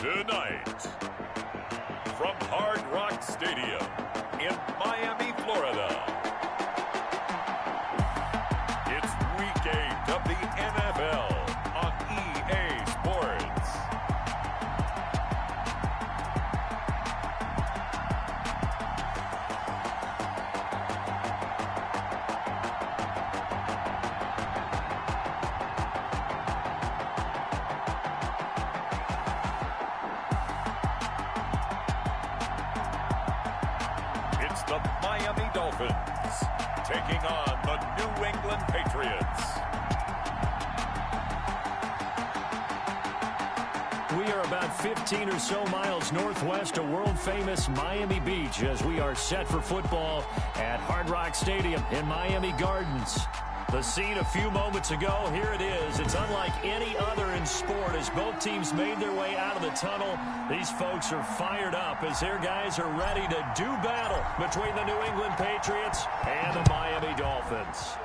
Tonight, from Hard Rock Stadium in Miami, Florida, it's Week 8 of the NFL on EA Sports. It's the Miami Dolphins taking on the New England Patriots. We are about 15 or so miles northwest of world-famous Miami Beach as we are set for football at Hard Rock Stadium in Miami Gardens. The scene a few moments ago, here it is. It's unlike any other in sport as both teams made their way out of the tunnel. These folks are fired up as their guys are ready to do battle between the New England Patriots and the Miami Dolphins.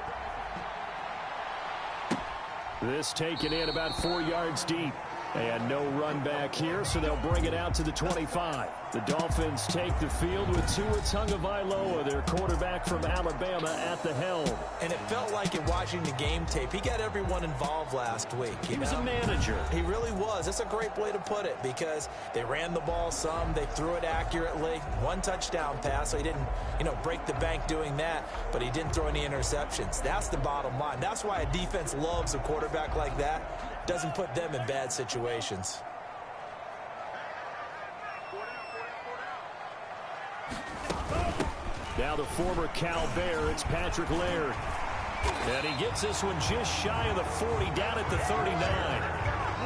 This taken in about 4 yards deep. And no run back here, so they'll bring it out to the 25. The Dolphins take the field with Tua Tagovailoa, their quarterback from Alabama, at the helm. And it felt like in watching the game tape, he got everyone involved last week. He was a manager. He really was. That's a great way to put it because they ran the ball some, they threw it accurately. One touchdown pass, so he didn't, break the bank doing that, but he didn't throw any interceptions. That's the bottom line. That's why a defense loves a quarterback like that. Doesn't put them in bad situations. Now the former Cal Bear, it's Patrick Laird. And he gets this one just shy of the 40, down at the 39.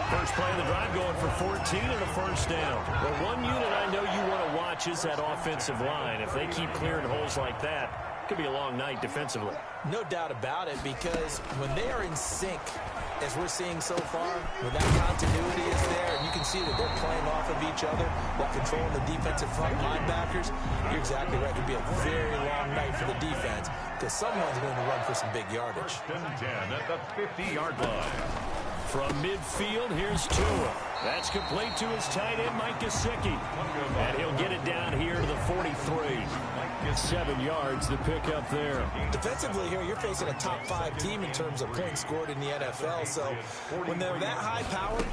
First play of the drive going for 14 and a first down. Well, one unit I know you want to watch is that offensive line. If they keep clearing holes like that, it could be a long night defensively. No doubt about it, because when they are in sync, as we're seeing so far, when that continuity is there, and you can see that they're playing off of each other while controlling the defensive front linebackers, you're exactly right. It could be a very long night for the defense because someone's going to run for some big yardage. 10 at the 50-yard line. From midfield, here's Tua. That's complete to his tight end, Mike Gesicki. And he'll get it down here to the 43. 7 yards to pick up there. Defensively here, you're facing a top-5 team in terms of points scored in the NFL. So when they're that high-powered,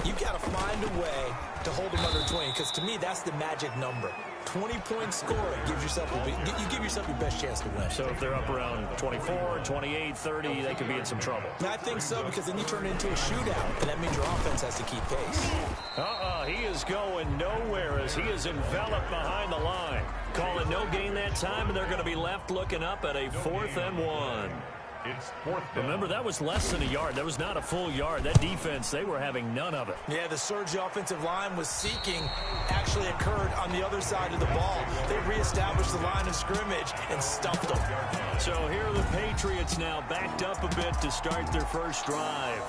you've got to find a way to hold them under 20. Because to me, that's the magic number. 20-point score gives yourself you give yourself your best chance to win. So if they're up around 24, 28, 30, they could be in some trouble. I think so, because then you turn it into a shootout, and that means your offense has to keep pace. He is going nowhere as he is enveloped behind the line. Calling no gain that time, and they're going to be left looking up at a 4th and 1. It's 4th down. Remember, that was less than a yard. That was not a full yard. That defense, they were having none of it. Yeah, the surge the offensive line was seeking actually occurred on the other side of the ball. They reestablished the line of scrimmage and stuffed them. So here are the Patriots now backed up a bit to start their first drive.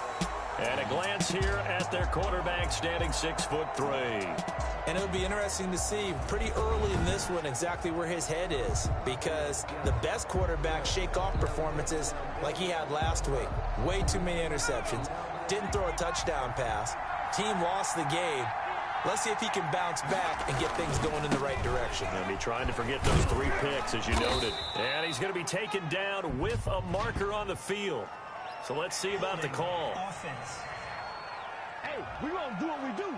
And a glance here at their quarterback standing 6'3". And it'll be interesting to see pretty early in this one exactly where his head is, because the best quarterbacks shake off performances like he had last week. Way too many interceptions. Didn't throw a touchdown pass. Team lost the game. Let's see if he can bounce back and get things going in the right direction. Going to be trying to forget those 3 picks, as you noted. And he's going to be taken down with a marker on the field. So let's see about the call. Offense. Hey, we gonna do what we do.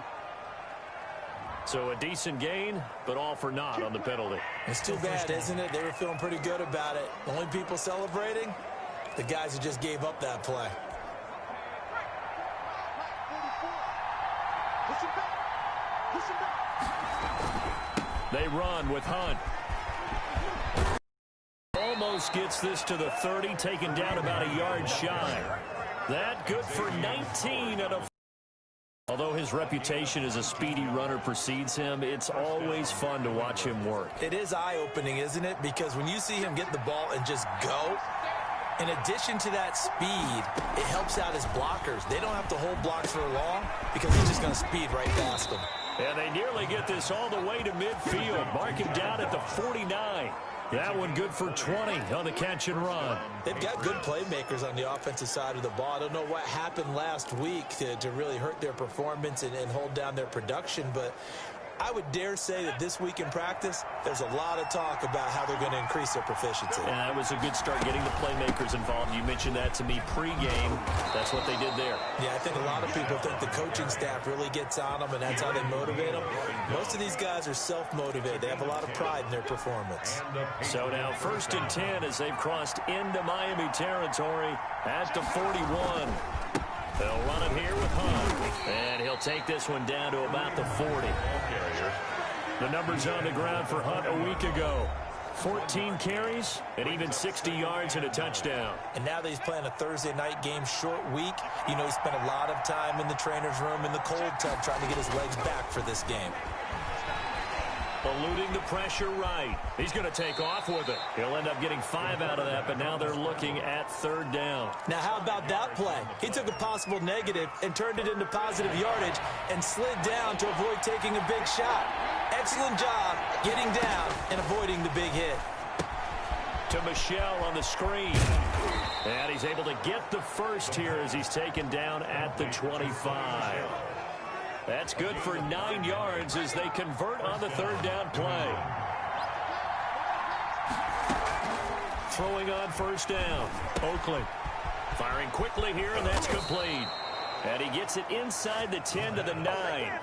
So a decent gain, but all for naught on the penalty. It's too bad, isn't it? They were feeling pretty good about it. The only people celebrating, the guys who just gave up that play. They run with Hunt. Almost gets this to the 30, taken down about a yard shy. That good for 19 at a... Although his reputation as a speedy runner precedes him, it's always fun to watch him work. It is eye-opening, isn't it? Because when you see him get the ball and just go, in addition to that speed, it helps out his blockers. They don't have to hold blocks for long because he's just going to speed right past them. And they nearly get this all the way to midfield. Mark him down at the 49. That one good for 20 on the catch and run. They've got good playmakers on the offensive side of the ball. I don't know what happened last week to really hurt their performance and hold down their production, but I would dare say that this week in practice, there's a lot of talk about how they're going to increase their proficiency. And that was a good start getting the playmakers involved. You mentioned that to me pregame. That's what they did there. Yeah, I think a lot of people think the coaching staff really gets on them, and that's how they motivate them. Most of these guys are self-motivated. They have a lot of pride in their performance. So now 1st and 10 as they've crossed into Miami territory at the 41. They'll run it here with Hunt, and he'll take this one down to about the 40. The numbers on the ground for Hunt a week ago. 14 carries and even 60 yards and a touchdown. And now that he's playing a Thursday night game, short week, you know he spent a lot of time in the trainer's room in the cold tub trying to get his legs back for this game. Eluding the pressure right. He's going to take off with it. He'll end up getting 5 out of that, but now they're looking at 3rd down. Now, how about that play? He took a possible negative and turned it into positive yardage and slid down to avoid taking a big shot. Excellent job getting down and avoiding the big hit. To Michelle on the screen. And he's able to get the first here as he's taken down at the 25. That's good for 9 yards as they convert on the 3rd down play. Throwing on 1st down. Oakley firing quickly here, and that's complete. And he gets it inside the 10 to the 9.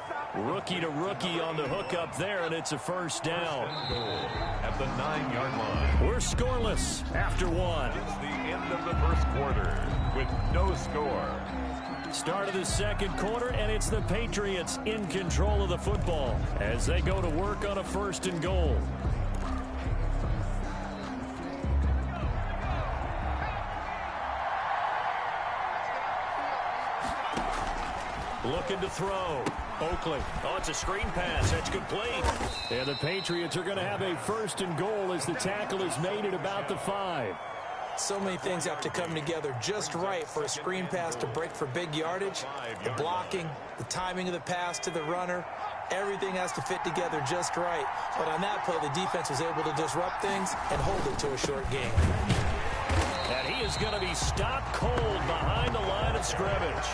Rookie to rookie on the hook up there, and it's a 1st down. At the 9-yard line. We're scoreless after 1. It's the end of the 1st quarter with no score. Start of the 2nd quarter, and it's the Patriots in control of the football as they go to work on a 1st and goal. Looking to throw. Oakley. Oh, it's a screen pass. That's complete. And the Patriots are going to have a 1st and goal as the tackle is made at about the 5. So many things have to come together just right for a screen pass to break for big yardage. The blocking, the timing of the pass to the runner, everything has to fit together just right. But on that play, the defense was able to disrupt things and hold it to a short game. And he is going to be stopped cold behind the line of scrimmage.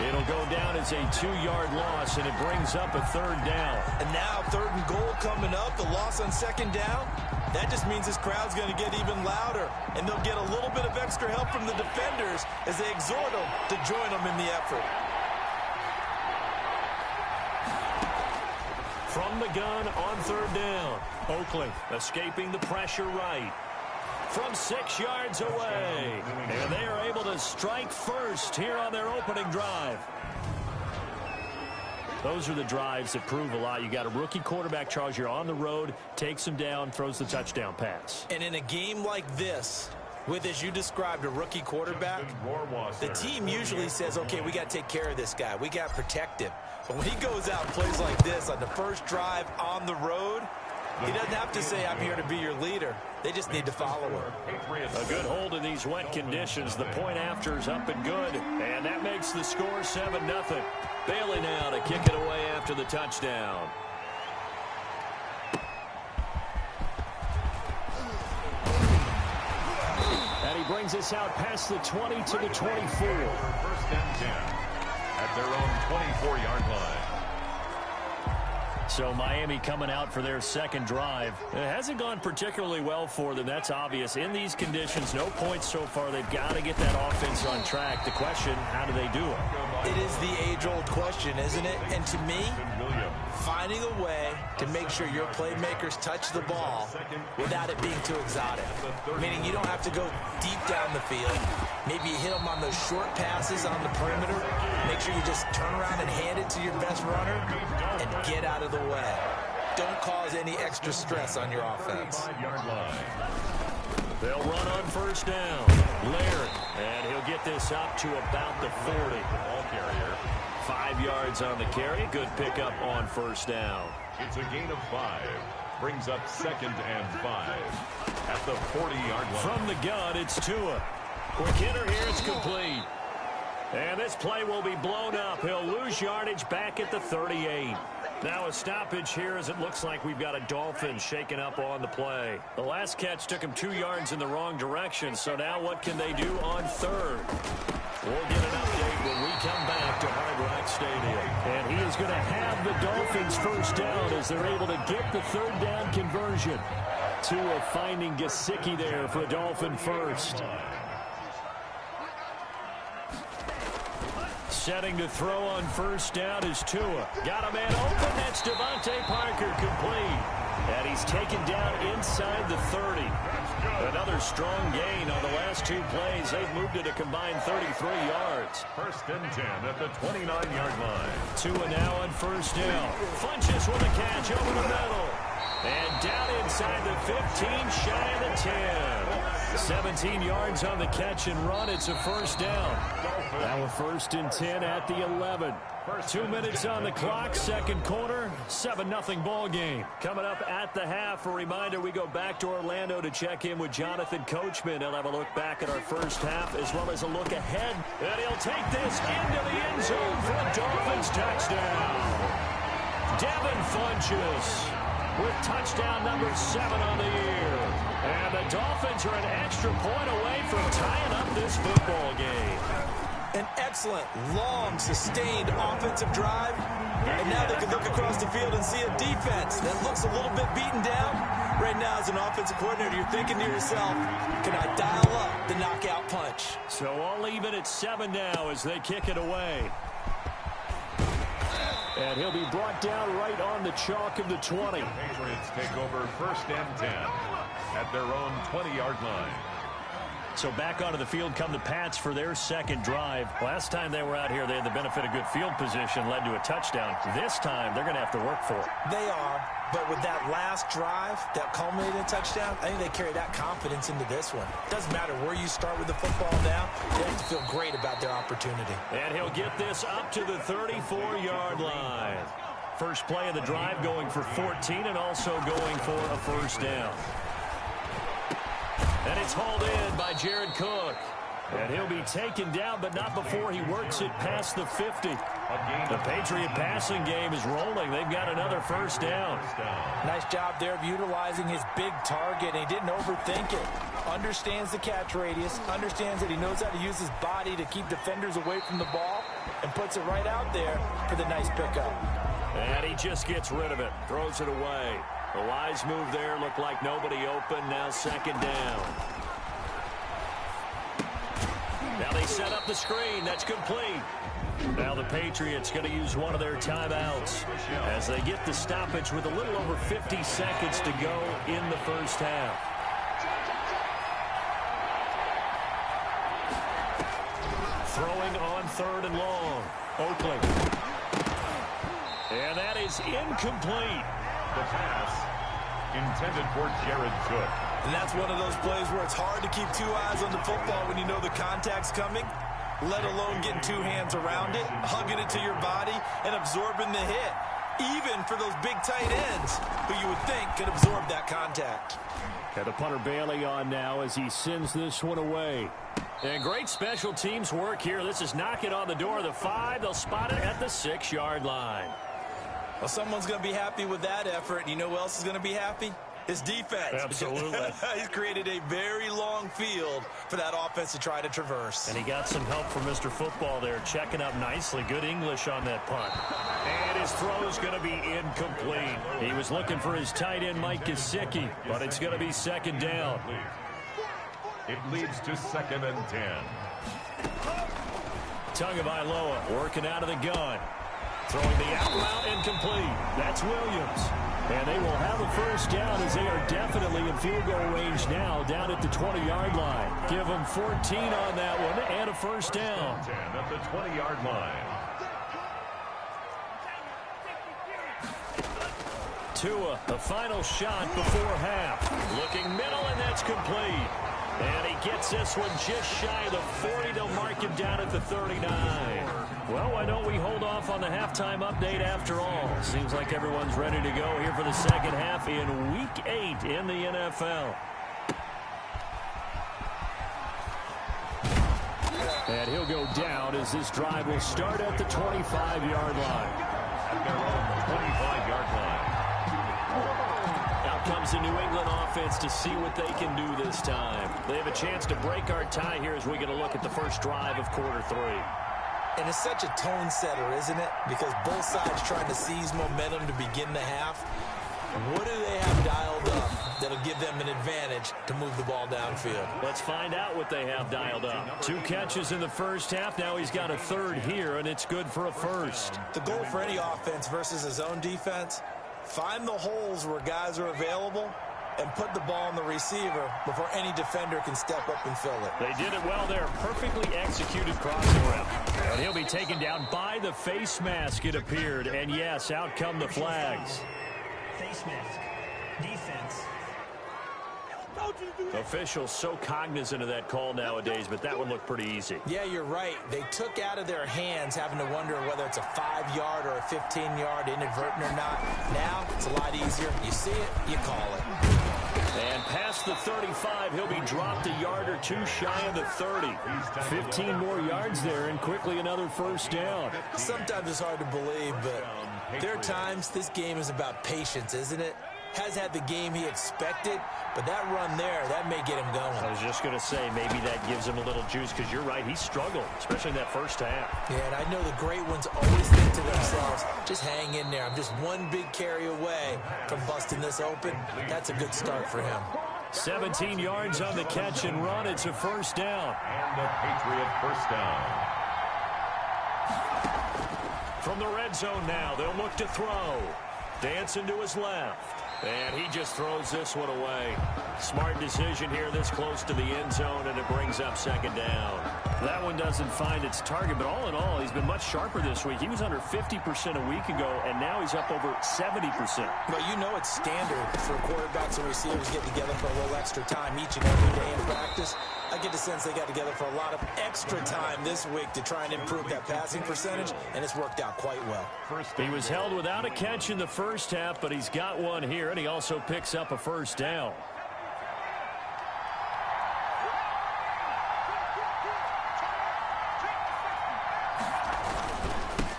It'll go down as a 2-yard loss, and it brings up a 3rd down. And now 3rd and goal coming up, the loss on 2nd down. That just means this crowd's going to get even louder, and they'll get a little bit of extra help from the defenders as they exhort them to join them in the effort. From the gun on 3rd down. Oakley escaping the pressure right. From 6 yards away. And they are able to strike first here on their opening drive. Those are the drives that prove a lot. You got a rookie quarterback, Charles. You're on the road, takes him down, throws the touchdown pass. And in a game like this, with, as you described, a rookie quarterback, the team usually says, okay, we got to take care of this guy. We got to protect him. But when he goes out and plays like this on the first drive on the road, he doesn't have to say, I'm here to be your leader. They just need to follow him. A good hold in these wet conditions. The point after is up and good. And that makes the score 7-0. Bailey now to kick it away after the touchdown. And he brings us out past the 20 to the 24. 1st and 10 at their own 24-yard line. So Miami coming out for their 2nd drive. It hasn't gone particularly well for them. That's obvious. In these conditions, no points so far. They've got to get that offense on track. The question, how do they do it? It is the age-old question, isn't it? And to me, finding a way to make sure your playmakers touch the ball without it being too exotic. Meaning you don't have to go deep down the field. Maybe you hit them on those short passes on the perimeter. Make sure you just turn around and hand it to your best runner and get out of the way. Don't cause any extra stress on your offense. They'll run on 1st down. Laird, and he'll get this up to about the 40. 5 yards on the carry. Good pickup on 1st down. It's a gain of 5. Brings up 2nd and 5 at the 40-yard line. From the gun, it's Tua. Quick hitter here, it's complete. And this play will be blown up. He'll lose yardage back at the 38. Now a stoppage here as it looks like we've got a Dolphin shaken up on the play. The last catch took him 2 yards in the wrong direction, so now what can they do on third? We'll get an update when we come back to Hard Rock Stadium. And he is going to have the Dolphins first down as they're able to get the third down conversion. Tua finding Gesicki there for a Dolphin first. Setting to throw on first down is Tua. Got a man open. That's Devontae Parker complete. And he's taken down inside the 30. Another strong gain on the last 2 plays. They've moved it a combined 33 yards. First and 10 at the 29-yard line. Tua now on first down. Funches with a catch over the middle. And down inside the 15, shy of the 10. 17 yards on the catch and run. It's a first down. Now a first and 10 at the 11. 2 minutes on the clock, second quarter, 7-0 ball game. Coming up at the half, a reminder we go back to Orlando to check in with Jonathan Coachman. He'll have a look back at our first half as well as a look ahead. And he'll take this into the end zone for a Dolphins touchdown. Devin Funches with touchdown number 7 on the year. And the Dolphins are an extra point away from tying up this football game. An excellent, long, sustained offensive drive. And now they can look across the field and see a defense that looks a little bit beaten down. Right now, as an offensive coordinator, you're thinking to yourself, can I dial up the knockout punch? So all even at 7 now as they kick it away. And he'll be brought down right on the chalk of the 20. Patriots take over first and 10 at their own 20-yard line. So back onto the field come the Pats for their second drive. Last time they were out here, they had the benefit of good field position, led to a touchdown. This time, they're going to have to work for it. They are, but with that last drive that culminated in a touchdown, I think they carry that confidence into this one. Doesn't matter where you start with the football now, they have to feel great about their opportunity. And he'll get this up to the 34-yard line. First play of the drive going for 14 and also going for a first down. And it's hauled in by Jared Cook. And he'll be taken down, but not before he works it past the 50. The Patriot passing game is rolling. They've got another first down. Nice job there of utilizing his big target. He didn't overthink it. Understands the catch radius. Understands that he knows how to use his body to keep defenders away from the ball. And puts it right out there for the nice pickup. And he just gets rid of it. Throws it away. The wise move there. Looked like nobody open. Now second down. Now they set up the screen. That's complete. Now the Patriots going to use one of their timeouts as they get the stoppage with a little over 50 seconds to go in the first half. Throwing on third and long. Oakley. And that is incomplete. The pass intended for Jared Cook. And that's one of those plays where it's hard to keep 2 eyes on the football when you know the contact's coming, let alone getting 2 hands around it, hugging it to your body, and absorbing the hit. Even for those big tight ends who you would think could absorb that contact. Got the punter Bailey on now as he sends this one away. And great special teams work here. This is knocking on the door of the 5. They'll spot it at the 6-yard line. Well, someone's going to be happy with that effort. And you know who else is going to be happy? His defense. Absolutely. He's created a very long field for that offense to try to traverse. And he got some help from Mr. Football there, checking up nicely. Good English on that punt. And his throw's going to be incomplete. He was looking for his tight end, Mike Gesicki, but it's going to be second down. It leads to second and 10. Tagovailoa working out of the gun. Throwing the out route incomplete. That's Williams. And they will have a first down as they are definitely in field goal range now down at the 20-yard line. Give them 14 on that one and a first down. 10 at the 20-yard line. Tua, the final shot before half. Looking middle, and that's complete. And he gets this one just shy of the 40. They'll mark him down at the 39. Well, why don't we hold off on the halftime update after all? Seems like everyone's ready to go here for the second half in Week 8 in the NFL. And he'll go down as this drive will start at the 25-yard line. At their own 25-yard line. Out comes the New England offense to see what they can do this time. They have a chance to break our tie here as we get a look at the first drive of quarter 3. And it's such a tone setter, isn't it? Because both sides trying to seize momentum to begin the half. What do they have dialed up that'll give them an advantage to move the ball downfield? Let's find out what they have dialed up. 2 catches in the first half. Now he's got a third here, and it's good for a first. The goal for any offense versus a zone defense, find the holes where guys are available and put the ball in the receiver before any defender can step up and fill it. They did it well there. Perfectly executed crossing route. And he'll be taken down by the face mask, it appeared. And yes, out come the flags. Face mask. Defense. Officials so cognizant of that call nowadays, but that one looked pretty easy. Yeah, you're right. They took out of their hands having to wonder whether it's a 5-yard or a 15-yard inadvertent or not. Now, it's a lot easier. You see it, you call it. And past the 35, he'll be dropped a yard or 2 shy of the 30. 15 more yards there, and quickly another first down. Sometimes it's hard to believe, but there are times this game is about patience, isn't it? Has had the game he expected, but that run there, that may get him going. I was just going to say, maybe that gives him a little juice, because you're right, he struggled, especially in that first half. Yeah, and I know the great ones always think to themselves, just hang in there. I'm just one big carry away from busting this open. That's a good start for him. 17 yards on the catch and run. It's a first down. And the Patriot first down. From the red zone now, they'll look to throw. Dancing to his left. And he just throws this one away. Smart decision here this close to the end zone, and it brings up second down. That one doesn't find its target, but all in all, he's been much sharper this week. He was under 50% a week ago, and now he's up over 70%. Well, you know it's standard for quarterbacks and receivers get together for a little extra time each and every day in practice. I get the sense they got together for a lot of extra time this week to try and improve that passing percentage, and it's worked out quite well. He was held without a catch in the first half, but he's got one here, and he also picks up a first down.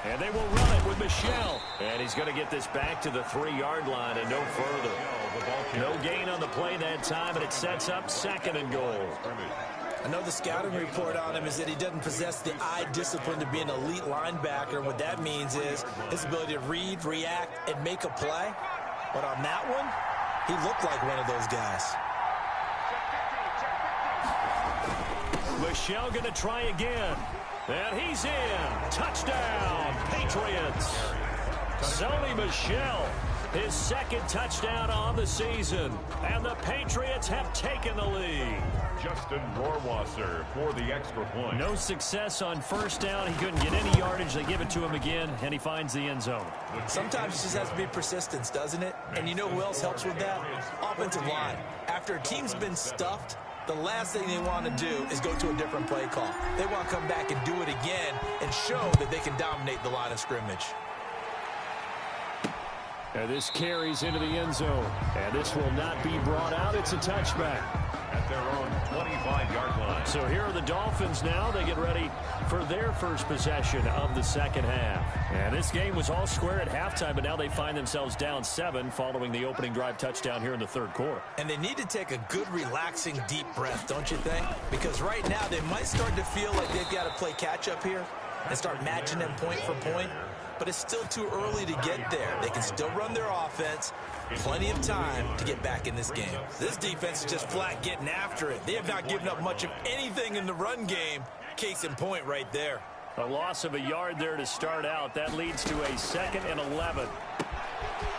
And they will run it with Michelle. And he's going to get this back to the 3-yard line and no further. No gain on the play that time, and it sets up second and goal. I know the scouting report on him is that he doesn't possess the eye discipline to be an elite linebacker. And what that means is his ability to read, react, and make a play. But on that one, he looked like one of those guys. Michelle going to try again. And he's in. Touchdown, Patriots. Sony Michel, his second touchdown on the season. And the Patriots have taken the lead. Justin Rohrwasser for the extra point. No success on first down. He couldn't get any yardage. They give it to him again, and he finds the end zone. Sometimes it just has to be persistence, doesn't it? And you know who else helps with that? Offensive line. After a team's been stuffed, the last thing they want to do is go to a different play call. They want to come back and do it again and show that they can dominate the line of scrimmage. And this carries into the end zone. And this will not be brought out. It's a touchback. At their own 25-yard line. So here are the Dolphins now. They get ready for their first possession of the second half. And this game was all square at halftime, but now they find themselves down 7 following the opening drive touchdown here in the third quarter. And they need to take a good, relaxing, deep breath, don't you think? Because right now they might start to feel like they've got to play catch-up here and start matching them point for point. But it's still too early to get there. They can still run their offense. Plenty of time to get back in this game. This defense is just flat getting after it. They have not given up much of anything in the run game. Case in point right there. A loss of a yard there to start out. That leads to a 2nd and 11.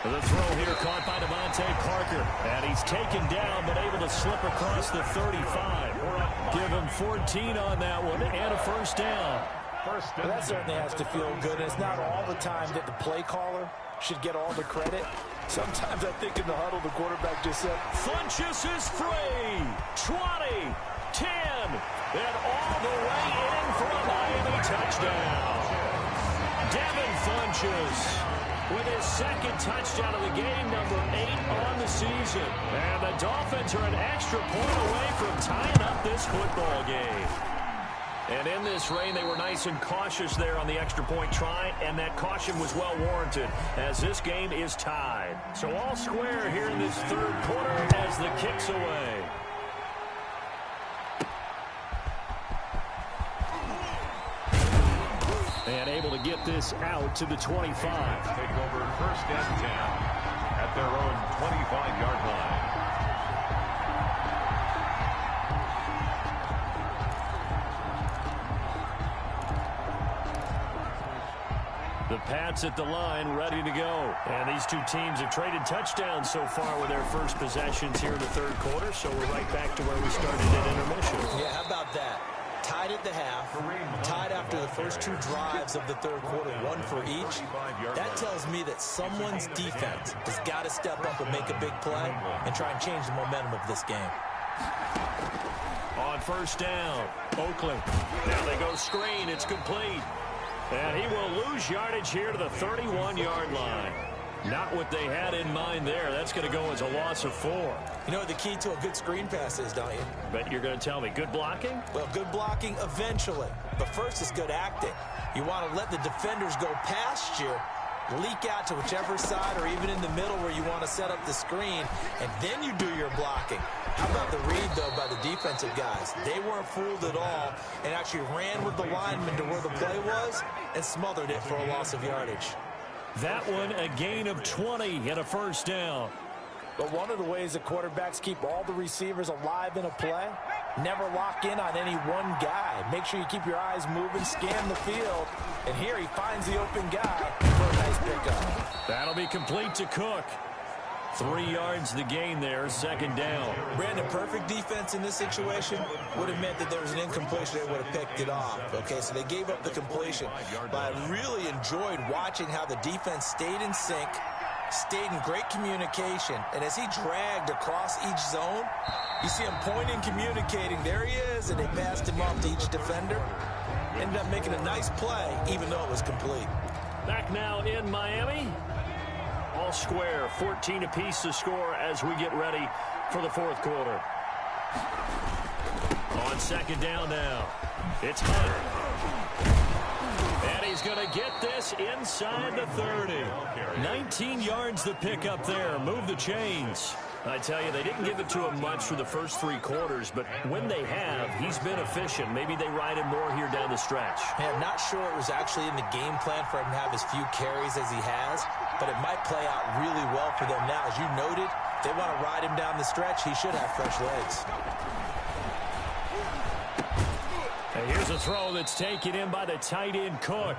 The throw here caught by Devontae Parker. And he's taken down but able to slip across the 35. Give him 14 on that one and a first down. Well, that certainly has to feel good. And it's not all the time that the play caller should get all the credit. Sometimes I think in the huddle, the quarterback just said, Funchess is free. 20, 10, and all the way in for a Miami touchdown. Devin Funchess with his second touchdown of the game, number 8 on the season. And the Dolphins are an extra point away from tying up this football game. And in this rain, they were nice and cautious there on the extra point try, and that caution was well warranted as this game is tied. So all square here in this third quarter as the kick's away. And able to get this out to the 25. Take over first and 10 at their own 25-yard line. The Pats at the line, ready to go. And these two teams have traded touchdowns so far with their first possessions here in the third quarter, so we're right back to where we started at intermission. Yeah, how about that? Tied at the half, tied after the first two drives of the third quarter, one for each. That tells me that someone's defense has got to step up and make a big play and try and change the momentum of this game. On first down, Oakland. Now they go screen. It's complete. And he will lose yardage here to the 31-yard line. Not what they had in mind there. That's going to go as a loss of 4. You know what the key to a good screen pass is, don't you? But you're going to tell me, good blocking? Well, good blocking eventually. But first is good acting. You want to let the defenders go past you, leak out to whichever side or even in the middle where you want to set up the screen, and then you do your blocking. How about the read, though, by the defensive guys? They weren't fooled at all and actually ran with the lineman to where the play was and smothered it for a loss of yardage. That one, a gain of 20 and a first down. But one of the ways that quarterbacks keep all the receivers alive in a play, never lock in on any one guy. Make sure you keep your eyes moving, scan the field, and here he finds the open guy for a nice pickup. That'll be complete to Cook. 3 yards the gain there, second down. Brandon, perfect defense in this situation would have meant that there was an incompletion. They would have picked it off. Okay, so they gave up the completion. But I really enjoyed watching how the defense stayed in sync, stayed in great communication, and as he dragged across each zone, you see him pointing, communicating. There he is, and they passed him off to each defender. Ended up making a nice play, even though it was complete. Back now in Miami. All square, 14 apiece to score as we get ready for the fourth quarter. On second down now, it's Hunt. And he's going to get this inside the 30. 19 yards to pick up there. Move the chains. I tell you, they didn't give it to him much for the first 3 quarters, but when they have, he's been efficient. Maybe they ride him more here down the stretch. Hey, I'm not sure it was actually in the game plan for him to have as few carries as he has, but it might play out really well for them now. As you noted, if they want to ride him down the stretch, he should have fresh legs. And here's a throw that's taken in by the tight end Cook.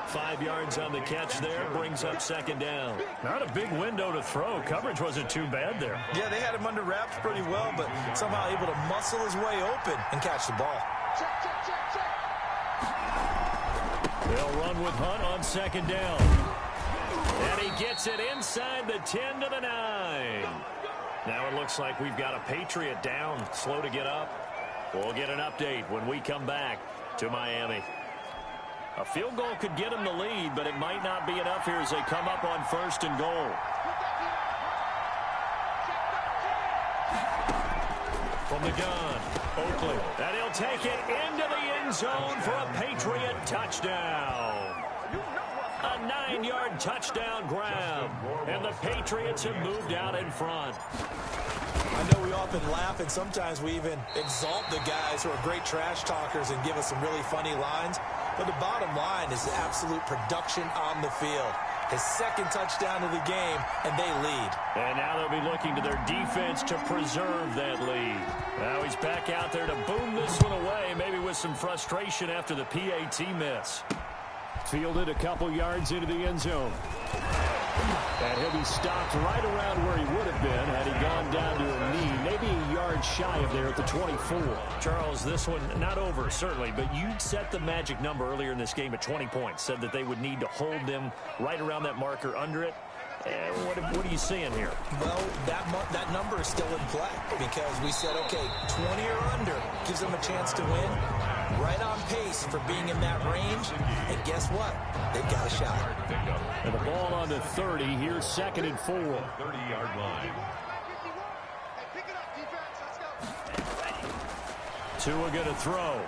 5 yards on the catch there, brings up second down. Not a big window to throw. Coverage wasn't too bad there. Yeah, they had him under wraps pretty well, but somehow able to muscle his way open and catch the ball. They'll run with Hunt on second down. And he gets it inside the 10 to the 9. Now it looks like we've got a Patriot down, slow to get up. We'll get an update when we come back to Miami. A field goal could get them the lead, but it might not be enough here as they come up on first and goal. From the gun, Oakland. And he'll take it into the end zone for a Patriot touchdown. A 9-yard touchdown grab. And the Patriots have moved out in front. I know we often laugh, and sometimes we even exalt the guys who are great trash talkers and give us some really funny lines. But the bottom line is absolute production on the field. His second touchdown of the game, and they lead. And now they'll be looking to their defense to preserve that lead. Now he's back out there to boom this one away, maybe with some frustration after the PAT miss. Fielded a couple yards into the end zone. And he'll be stopped right around where he would have been had he gone down to a knee, maybe a yard shy of there at the 24. Charles, this one not over, certainly, but you set the magic number earlier in this game at 20 points, said that they would need to hold them right around that marker under it. What are you seeing here? Well, that number is still in play because we said, okay, 20 or under gives them a chance to win. Right on pace for being in that range. And guess what? They've got a shot. And the ball on the 30. Here's second and 4. 30-yard line. Tua going to throw.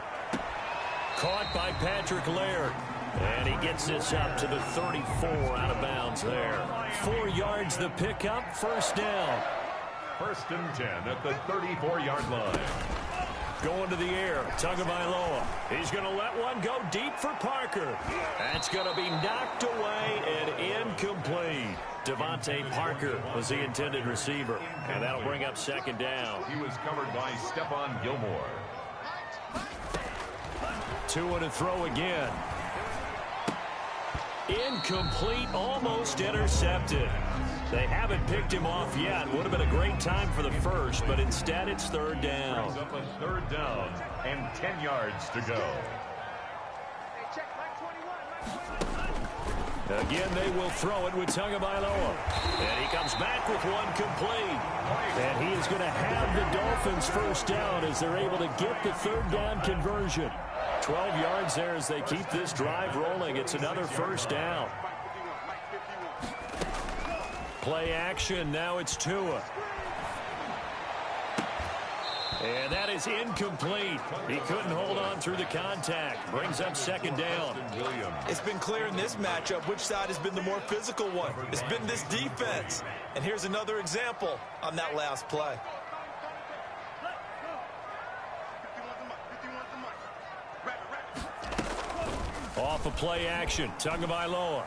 Caught by Patrick Laird. And he gets this up to the 34 out of bounds there. 4 yards the pickup, first down. 1st and 10 at the 34-yard line. Going to the air, Tagovailoa. He's going to let one go deep for Parker. That's going to be knocked away and incomplete. Devontae Parker was the intended receiver, and that'll bring up 2nd down. He was covered by Stephon Gilmore. 2 to throw again. Incomplete, almost intercepted. They haven't picked him off yet. Would have been a great time for the first, but instead it's 3rd down. Brings up a 3rd down and 10 yards to go. Again, they will throw it with Tagovailoa. And he comes back with one complete. And he is going to have the Dolphins 1st down as they're able to get the 3rd down conversion. 12 yards there as they keep this drive rolling. It's another 1st down. Play action. Now it's Tua. And that is incomplete. He couldn't hold on through the contact. Brings up 2nd down. It's been clear in this matchup which side has been the more physical one. It's been this defense. And here's another example on that last play. Off of play action. Tagovailoa.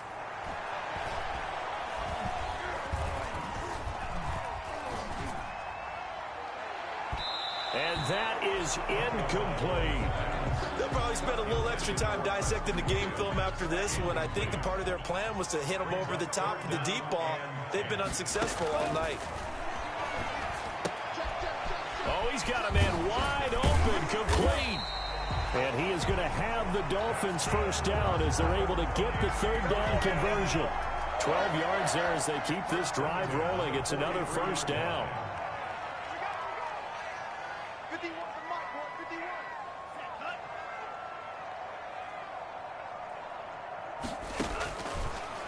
And that is incomplete. They'll probably spend a little extra time dissecting the game film after this one. I think the part of their plan was to hit them over the top of the deep ball. They've been unsuccessful all night. Oh, he's got a man wide open, complete. And he is going to have the Dolphins 1st down as they're able to get the 3rd down conversion. 12 yards there as they keep this drive rolling. It's another 1st down.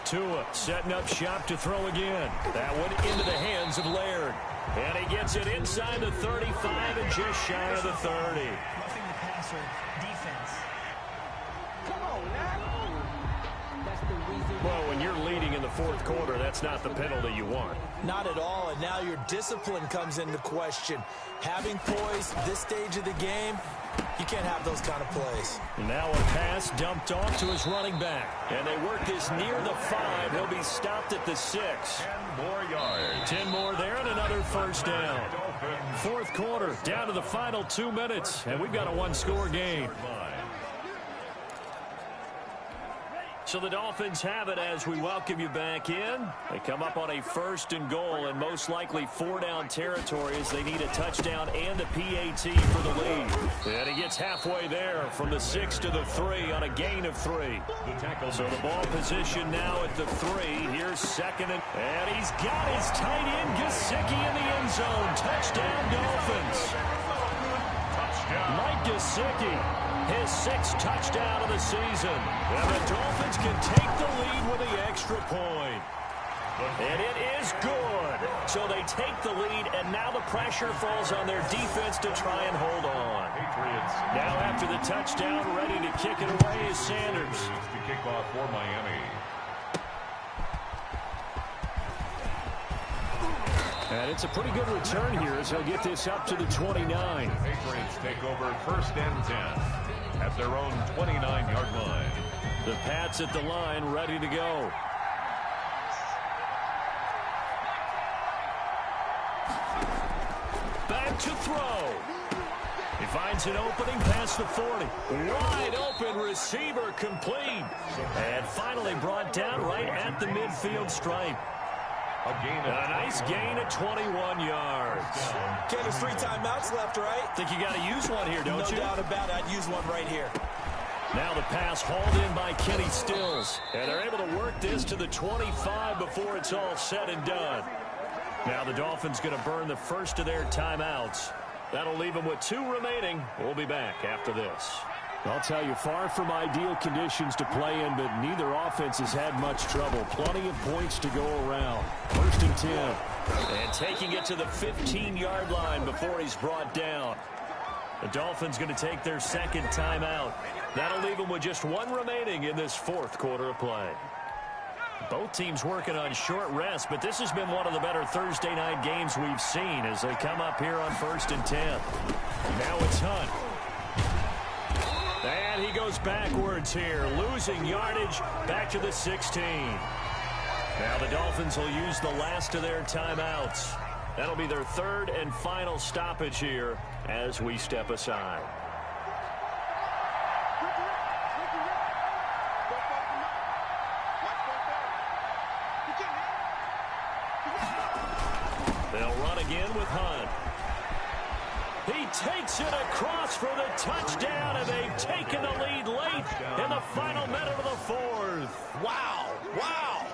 Tua setting up shop to throw again. That one into the hands of Laird. And he gets it inside the 35 and just shy of the 30. Roughing the passer, defense. Come on, now. That's the reason. Well, when you're leading in the 4th quarter, that's not the penalty you want. Not at all, and now your discipline comes into question. Having poise this stage of the game, you can't have those kind of plays. Now a pass dumped off to his running back. And they work this near the 5. He'll be stopped at the 6. 10 more yards. 10 more there and another 1st down. 4th quarter, down to the final 2 minutes. And we've got a 1-score game. So the Dolphins have it as we welcome you back in. They come up on a 1st and goal and most likely 4-down territory as they need a touchdown and a PAT for the lead. And he gets halfway there from the 6 to the 3 on a gain of 3. So the ball position now at the 3. Here's 2nd and he's got his tight end Gesicki in the end zone. Touchdown Dolphins. Mike Gesicki. His 6th touchdown of the season. And the Dolphins can take the lead with the extra point. And it is good. So they take the lead, and now the pressure falls on their defense to try and hold on. Patriots. Now after the touchdown, ready to kick it away is Sanders. To kick off for Miami. And it's a pretty good return here as they'll get this up to the 29. The Patriots take over 1st and 10 at their own 29-yard line. The Pats at the line, ready to go. Back to throw. He finds an opening past the 40. Wide open receiver complete. And finally brought down right at the midfield stripe. A nice gain of 21 yards. Ken, there's 3 timeouts left, right? Think you got to use one here, don't you? No doubt about it. I'd use one right here. Now the pass hauled in by Kenny Stills. And they're able to work this to the 25 before it's all said and done. Now the Dolphins going to burn the first of their timeouts. That'll leave them with 2 remaining. We'll be back after this. I'll tell you, far from ideal conditions to play in, but neither offense has had much trouble. Plenty of points to go around. 1st and 10. And taking it to the 15-yard line before he's brought down. The Dolphins going to take their 2nd timeout. That'll leave them with just one remaining in this fourth quarter of play. Both teams working on short rest, but this has been one of the better Thursday night games we've seen as they come up here on 1st and 10. Now it's Hunt. And he goes backwards here, losing yardage back to the 16. Now the Dolphins will use the last of their timeouts. That'll be their third and final stoppage here as we step aside. They'll run again with Hunt. He takes it across for the touchdown, and they've taken the lead late in the final minute of the fourth. Wow. Wow.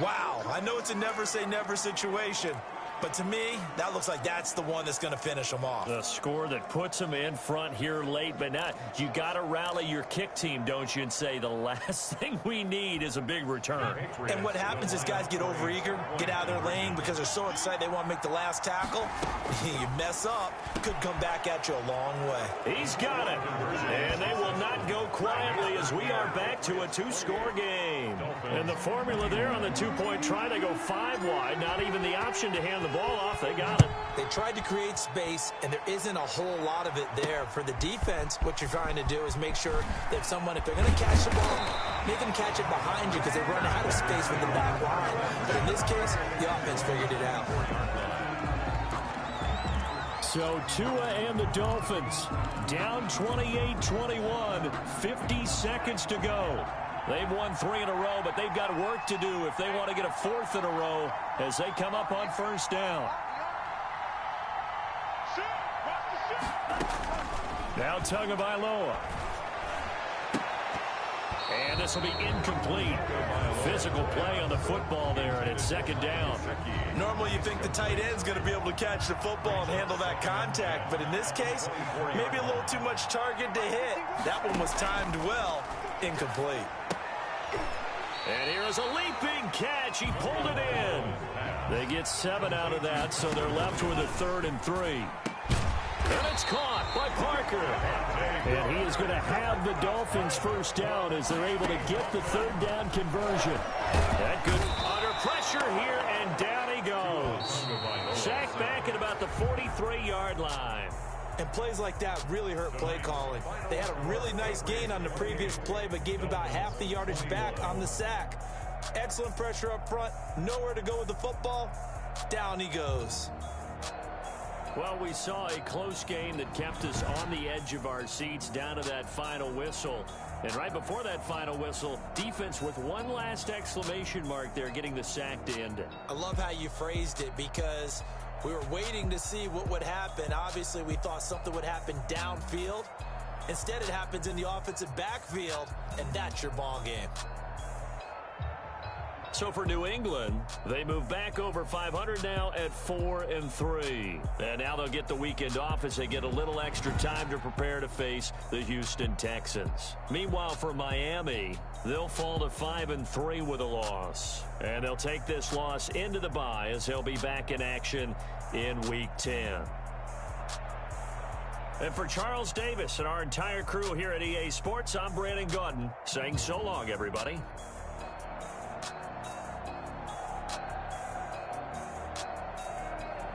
Wow. I know it's a never-say-never situation, but to me, that looks like that's the one that's going to finish them off. The score that puts them in front here late, but not. You got to rally your kick team, don't you, and say the last thing we need is a big return. And what happens is guys get overeager, get out of their lane because they're so excited they want to make the last tackle. You mess up, could come back at you a long way. He's got it. And they will not go quietly as we are back to a two-score game. And the formula there on the two-point try, they go 5 wide, not even the option to hand the ball off. They got it. They tried to create space, and there isn't a whole lot of it there. For the defense, what you're trying to do is make sure that if they're going to catch the ball, make them catch it behind you because they run out of space with the back line. But in this case, the offense figured it out. So Tua and the Dolphins down 28-21, 50 seconds to go. They've won 3 in a row, but they've got work to do if they want to get a 4th in a row as they come up on 1st down. Now Tagovailoa. And this will be incomplete. Physical play on the football there, and it's 2nd down. Normally you think the tight end's going to be able to catch the football and handle that contact, but in this case, maybe a little too much target to hit. That one was timed well. Incomplete. And here's a leaping catch. He pulled it in. They get 7 out of that, so they're left with a 3rd and 3. And it's caught by Parker. And he is going to have the Dolphins 1st down as they're able to get the 3rd down conversion. That good under pressure here, and down he goes. Sacked back at about the 43-yard line. And plays like that really hurt play calling. They had a really nice gain on the previous play, but gave about half the yardage back on the sack. Excellent pressure up front. Nowhere to go with the football. Down he goes. Well, we saw a close game that kept us on the edge of our seats down to that final whistle. And right before that final whistle, defense with one last exclamation mark there, getting the sack to end it. I love how you phrased it because we were waiting to see what would happen. Obviously, we thought something would happen downfield. Instead, it happens in the offensive backfield, and that's your ball game. So for New England, they move back over 500 now at 4-3. And now they'll get the weekend off as they get a little extra time to prepare to face the Houston Texans. Meanwhile, for Miami, they'll fall to 5-3 with a loss. And they'll take this loss into the bye as they'll be back in action in Week 10. And for Charles Davis and our entire crew here at EA Sports, I'm Brandon Gaudin saying so long, everybody.